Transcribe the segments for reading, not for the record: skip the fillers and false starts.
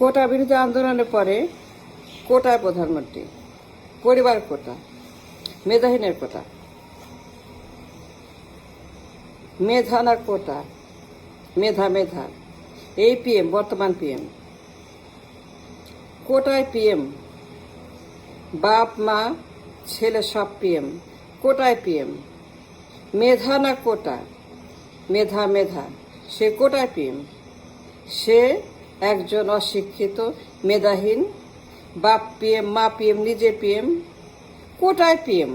কোটা বিরোধী আন্দোলনের পরে কোটায় প্রধানমন্ত্রী, পরিবার কোটা, মেধাহীনের কোটা, মেধানার কোটা, মেধা মেধা, এই পিএম, বর্তমান পিএম, কোটায় পিএম, বাপ মা ছেলে সব পিএম, কোটায় পিএম, মেধা না কোটা, মেধা মেধা, সে কোটায় পিএম, সে একজন অশিক্ষিত মেধাহীন, বাপ পিএম, মা পিএম, নিজে পিএম, কোটায় PM,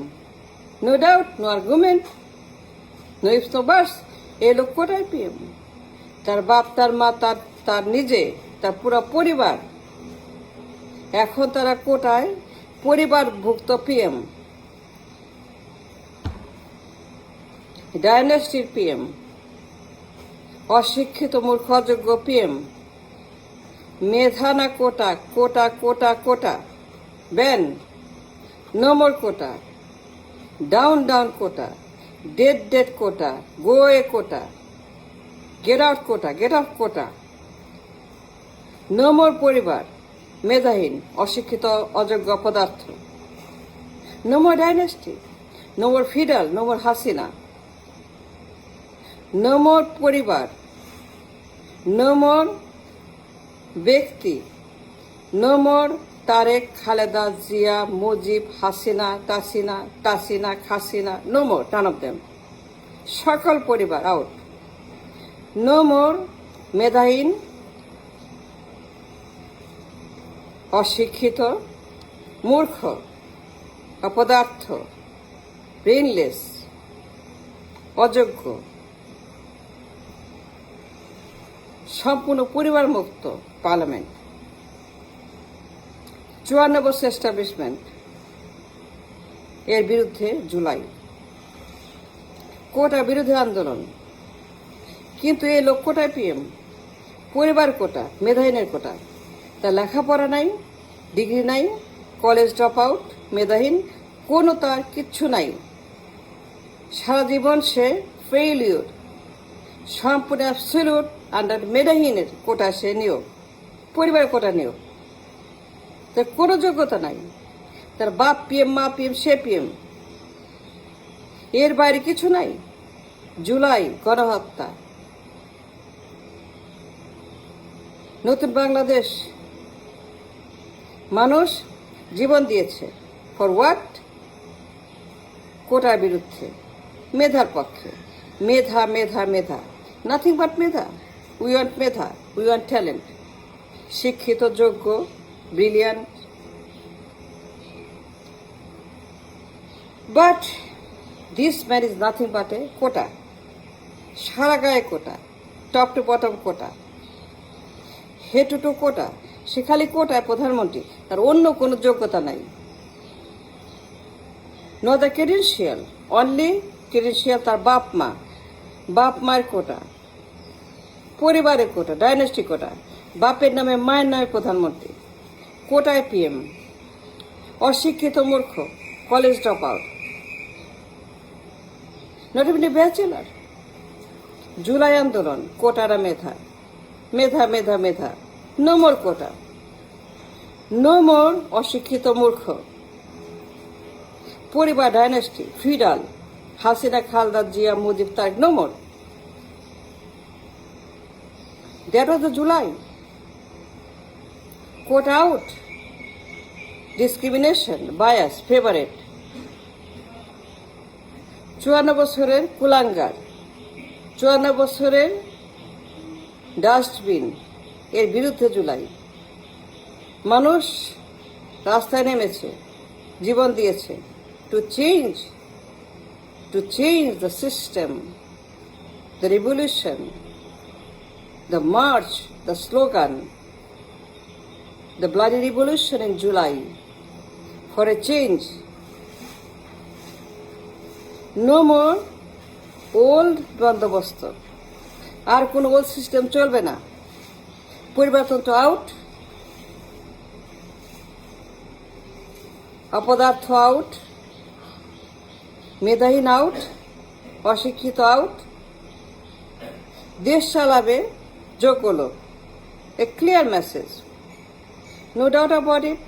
no doubt, no argument, no ifs no buts, এ লোক কোটায় পিএম। তার বাপ, তার মা, তার নিজে, তার পুরো পরিবার, এখন তারা কোটায় পরিবারভুক্ত পিএম, ডায়নেস্টির পিএম, অশিক্ষিত মূর্খ অযোগ্য পিএম, মেধা না quota, quota quota quota, ban, no more quota, down down quota, dead dead quota, go a quota, get out quota, get out quota, no more পরিবার মেধাহীন অশিক্ষিত অযোগ্য পদার্থ, no more dynasty, no more feudal, no more Hasina, no more পরিবার, no more ব্যক্তি, no more Tarek, Khaleda Zia, Mujib, Hasina, তাসিনা, খাসিনা, no more, turn off them, সকল পরিবার আউট, নো মোর মেধাহীন অশিক্ষিত মূর্খ অপদার্থ, ব্রেইনলেস, অযোগ্য, সম্পূর্ণ পরিবার মুক্ত পার্লামেন্ট, 54 বছর এস্টাবলিশমেন্ট, এর বিরুদ্ধে জুলাই কোটা বিরোধী আন্দোলন। কিন্তু এই লোক কোটায় পিএম, পরিবার কোটা, মেধাহীনের কোটা, তার লেখাপড়া নাই, ডিগ্রি নাই, কলেজ ড্রপ আউট, মেধাহীন, কোনো তার কিচ্ছু নাই, সারা জীবন সে ফেইলিউর, সম্পূর্ণ অ্যাবসলিউট আন্ডার মেধাহীনের কোটা সে নিয়োগ, পরিবার কোটা নিয়োগ, তার কোনো যোগ্যতা নাই, তার বাপ পিএম, মা পিএম, সে পিএম, এর বাইরে কিছু নাই। জুলাই গণহত্যা, নতুন বাংলাদেশ, মানুষ জীবন দিয়েছে ফর হোয়াট? কোটার বিরুদ্ধে, মেধার পক্ষে, মেধা মেধা মেধা, নাথিং বাট মেধা, উই ওয়ান্ট মেধা, উই ওয়ান্ট ট্যালেন্ট, শিক্ষিত, যোগ্য, brilliant, but this man is nothing but a quota, সারা গায়ে quota, top to bottom quota, head to to quota, সে খালি কোটায় প্রধানমন্ত্রী, তার অন্য কোনো যোগ্যতা নাই, no the credential, only credential তার বাপ মায়ের কোটা, পরিবারের কোটা, ডাইনেস্টি কোটা, বাপের নামে মায়ের নামে প্রধানমন্ত্রী, কোটায় পিএম, অশিক্ষিত মূর্খ, college drop out, not even a bachelor. July আন্দোলন, কোটারা মেধা মেধা মেধা মেধা, নো মোর কোটা, নো মোর অশিক্ষিত মূর্খ, পরিবার, dynasty, feudal, Hasina, Khaleda Zia, Mujib, Tarek, no more. That was the July. Quota out, discrimination, bias, favourite, 54 বছরের কুলাঙ্গার, 54 বছরের ডাস্টবিন, এর বিরুদ্ধে জুলাই। মানুষ রাস্তায় নেমেছে, জীবন দিয়েছে, to change the system, the revolution, the march, the slogan, the bloody revolution in July for a change. No more old বন্দোবস্ত, আর কোনো ওল্ড সিস্টেম চলবে না, পরিবারতন্ত্র আউট, অপদার্থ আউট, মেধাহীন আউট, অশিক্ষিত আউট, দেশ চালাবে যোগ্য লোক, a clear message. No doubt about it,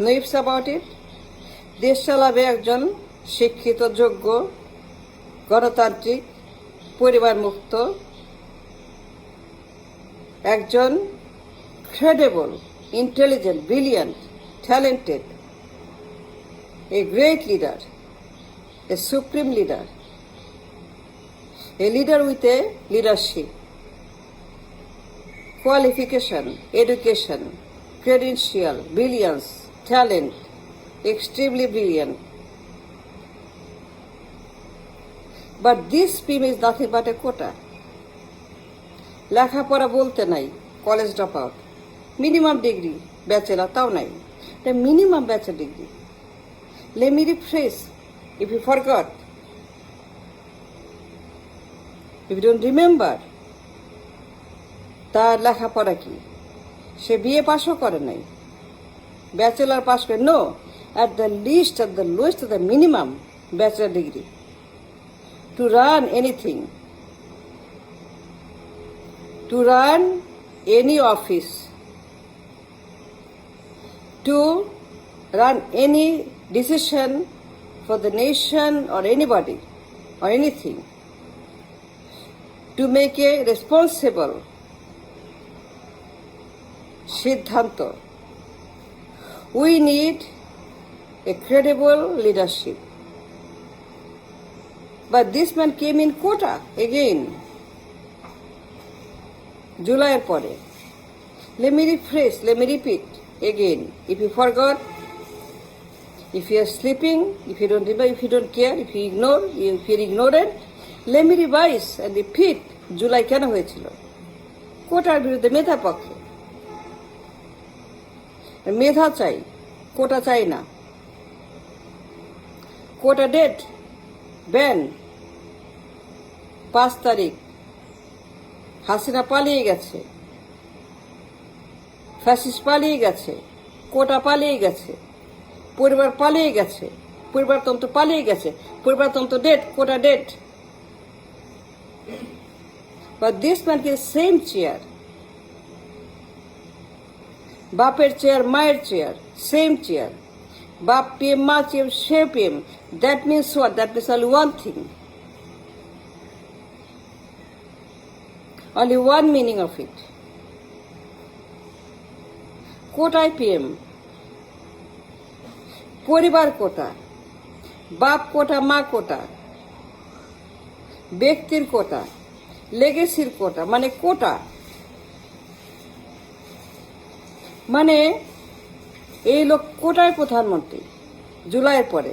no ifs about it. দেশ চালাবে একজন শিক্ষিত, যোগ্য, গণতান্ত্রিক, পরিবার মুক্ত, একজন credible, intelligent, brilliant, talented, a great leader, a supreme leader, a leader with a leadership, qualification, education, credential, brilliance, talent, extremely brilliant. But this PM is nothing but a quota. লেখাপড়া বলতে নাই, college drop out, minimum degree bachelor তাও নাই, এটা minimum bachelor degree. Let me rephrase, if you forgot, if you don't remember, তার লেখাপড়া কি? সে BA পাসও করে নাই, ব্যাচেলার পাস করে, no, at the least, at the lowest, at the minimum bachelor degree to run anything, to run any office, to run any decision for the nation or anybody or anything, to make a responsible সিদ্ধান্ত. We need a credible leadership. But this man came in quota again. জুলাইয়ের পরে. Let me rephrase, let me repeat again. If you forgot, if you are sleeping, if you don't remember, if you don't care, if you ignore, if you are ignorant, let me revise and repeat. July কেন হয়েছিল? কোটার বিরুদ্ধে, মেধার পক্ষে। মেধা চাই, কোটা চাই না। কোটা date, ban, 5 তারিখ। হাসিনা পালিয়ে গেছে, ফ্যাসিস্ট পালিয়ে গেছে, কোটা পালিয়ে গেছে, পরিবার পালিয়ে গেছে, পরিবারতন্ত্র পালিয়ে গেছে, পরিবারতন্ত্র dead, quota dead. But this man is same chair, বাপের চেয়ার, মায়ের চেয়ার, সেম চেয়ার, বাপ পিএম, মা চেয়ার, সে PM. That means what? That means only one thing, only one meaning of it. কোটায় পিএম, পরিবার কোটা, বাপ কোটা, মা কোটা, ব্যক্তির কোটা, লেগেসির কোটা, মানে কোটা। মানে এই লোক কোটায় প্রধানমন্ত্রী জুলাইয়ের পরে।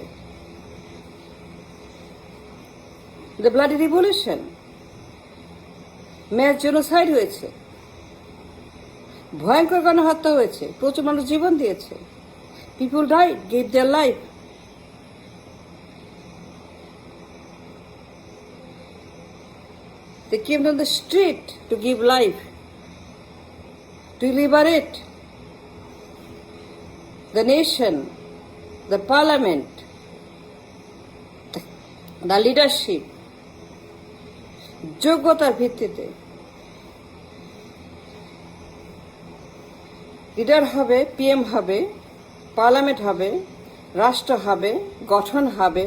The bloody revolution, mass genocide হয়েছে, ভয়ঙ্কর গণহত্যা হয়েছে, প্রচুর মানুষ জীবন দিয়েছে, people died, give their life. They came on the street to give life, to liberate the nation, the parliament, the leadership, যোগ্যতার ভিত্তিতে। লিডার হবে, পিএম হবে, পার্লামেন্ট হবে, রাষ্ট্র হবে, গঠন হবে,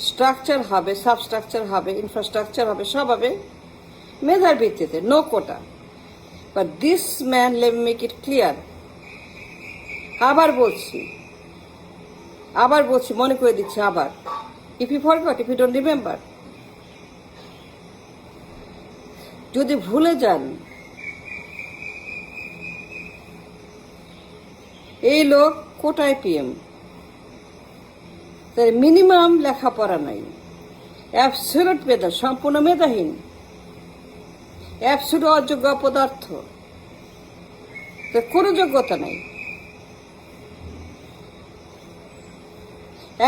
স্ট্রাকচার হবে, সাবস্ট্রাকচার হবে, ইনফ্রাস্ট্রাকচার হবে, সব হবে মেধার ভিত্তিতে, no quota. But this man, let me make it clear, আবার বলছি, মনে করে দিচ্ছি আবার। If you forgot, if you don't remember, যদি ভুলে যান, এই লোক কোটায় পিএম, তার মিনিমাম লেখাপড়া নাই, অ্যাবসলিউট মেধা, সম্পূর্ণ মেধাহীন, অ্যাবসলিউট অযোগ্য পদার্থ, তার কোনো যোগ্যতা নাই,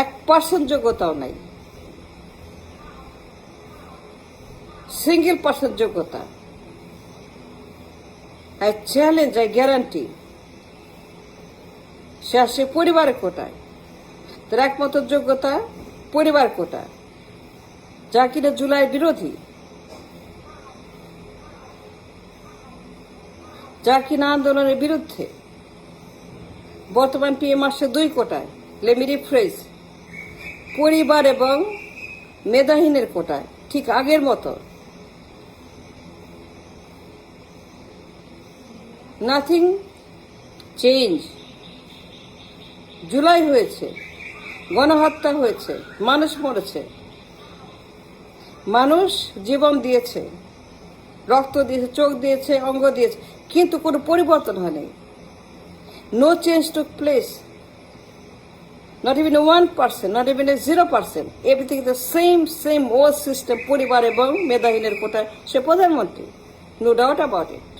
1% যোগ্যতাও নাই, সিঙ্গেল% যোগ্যতা। আই চ্যালেঞ্জ, আই গ্যারান্টি সে আসে পরিবারের কোটায়। তার একমাত্র যোগ্যতা পরিবার কোটা, যা কিনা জুলাই বিরোধী। যা কিনা আন্দোলনের বিরুদ্ধে। বর্তমান পিএম আসছে 2 কোটায়। লেমি রিফ্রেশ, পরিবার এবং মেধাহীনের কোটায়, ঠিক আগের মতো। Nothing change. জুলাই হয়েছে, গণহত্যা হয়েছে, মানুষ মরেছে, মানুষ জীবন দিয়েছে, রক্ত দিয়েছে, চোখ দিয়েছে, অঙ্গ দিয়েছে, কিন্তু কোনো পরিবর্তন হয়নি। No change took place, not even 1%, not even 0%. Everything is the same old system. পরিবার এবং মেধাহীনের কোটায় সে প্রধানমন্ত্রী, নো ডাউট অ্যাবাউট ইট।